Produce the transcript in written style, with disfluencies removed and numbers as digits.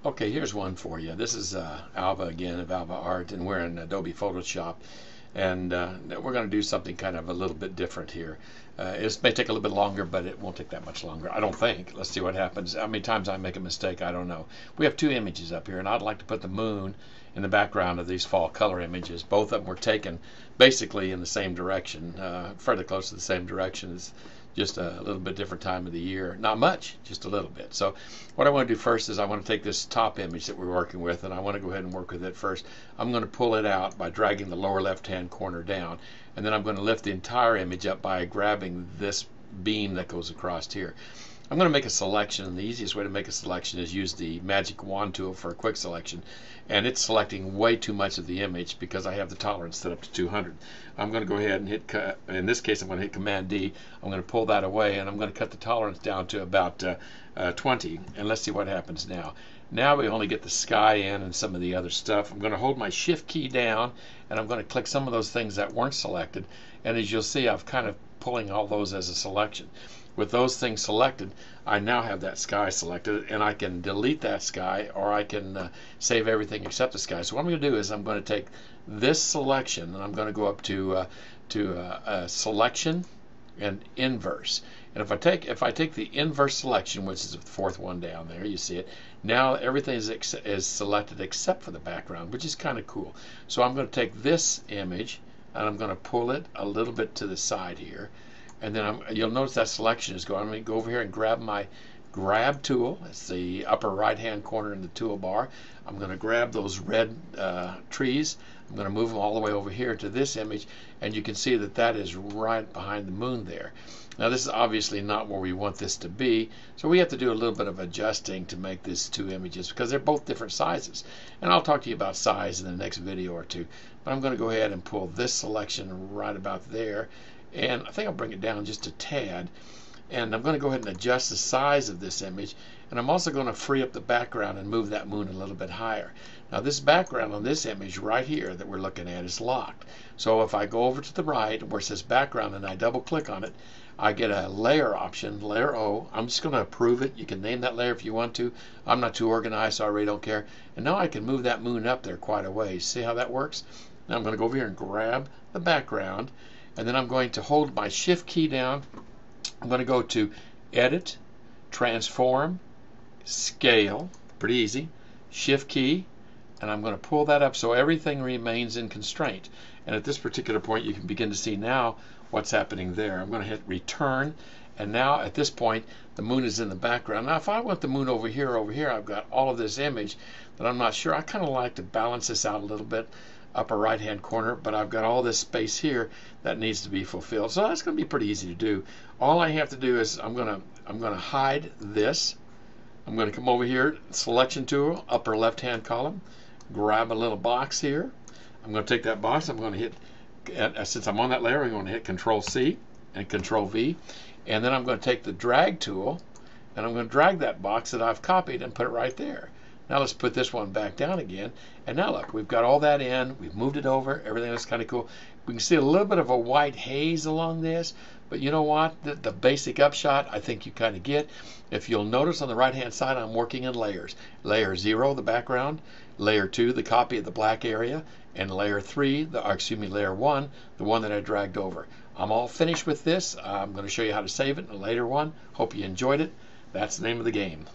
Okay, here's one for you. This is Alva again of Alva Art, and we're in Adobe Photoshop, and we're going to do something kind of a little bit different here. It may take a little bit longer, but it won't take that much longer, I don't think. Let's see what happens. How many times I make a mistake, I don't know. We have two images up here, and I'd like to put the moon in the background of these fall color images. Both of them were taken basically in the same direction, fairly close to the same direction. It's just a little bit different time of the year. Not much, just a little bit. So what I want to do first is I want to take this top image that we're working with, and I want to go ahead and work with it first. I'm going to pull it out by dragging the lower left-hand corner down, and then I'm going to lift the entire image up by grabbing this beam that goes across here. I'm going to make a selection, and the easiest way to make a selection is use the magic wand tool for a quick selection, and it's selecting way too much of the image because I have the tolerance set up to 200. I'm going to go ahead and hit cut. In this case, I'm going to hit Command D. I'm going to pull that away, and I'm going to cut the tolerance down to about 20, and let's see what happens now. Now we only get the sky in and some of the other stuff. I'm going to hold my Shift key down, and I'm going to click some of those things that weren't selected, and as you'll see, I've kind of pulling all those as a selection. With those things selected, I now have that sky selected, and I can delete that sky, or I can save everything except the sky. So what I'm going to do is I'm going to take this selection, and I'm going to go up to selection and inverse. And if I take the inverse selection, which is the fourth one down there, you see it. Now everything is selected except for the background, which is kind of cool. So I'm going to take this image, and I'm going to pull it a little bit to the side here. And then you'll notice that selection is going. I'm going to go over here and grab my grab tool. It's the upper right hand corner in the toolbar. I'm going to grab those red trees. I'm going to move them all the way over here to this image, and you can see that that is right behind the moon there. Now this is obviously not where we want this to be, so we have to do a little bit of adjusting to make these two images because they're both different sizes. And I'll talk to you about size in the next video or two. But I'm going to go ahead and pull this selection right about there, and I think I'll bring it down just a tad, and I'm going to go ahead and adjust the size of this image, and I'm also going to free up the background and move that moon a little bit higher. Now this background on this image right here that we're looking at is locked, so if I go over to the right where it says background and I double click on it, I get a layer option, layer O. I'm just going to approve it. You can name that layer if you want to. I'm not too organized, so I really don't care. And now I can move that moon up there quite a ways. See how that works? Now I'm going to go over here and grab the background, and then I'm going to hold my Shift key down. I'm going to go to Edit, Transform, Scale, pretty easy, Shift key, and I'm going to pull that up so everything remains in constraint. And at this particular point, you can begin to see now what's happening there. I'm going to hit Return, and now at this point, the moon is in the background. Now, if I want the moon over here, I've got all of this image that I'm not sure. I kind of like to balance this out a little bit, upper right hand corner, but I've got all this space here that needs to be fulfilled. So that's going to be pretty easy to do. All I have to do is I'm going to hide this. I'm going to come over here, selection tool, upper left hand column, grab a little box here. I'm going to take that box, I'm going to hit, since I'm on that layer, I'm going to hit Control C and Control V, and then I'm going to take the drag tool, and I'm going to drag that box that I've copied and put it right there. Now let's put this one back down again, and now look, we've got all that in, we've moved it over, everything looks kind of cool. We can see a little bit of a white haze along this, but you know what, the basic upshot I think you kind of get. If you'll notice on the right hand side, I'm working in layers. Layer 0, the background, layer 2, the copy of the black area, and layer 3, layer 1, the one that I dragged over. I'm all finished with this. I'm going to show you how to save it in a later one. Hope you enjoyed it. That's the name of the game.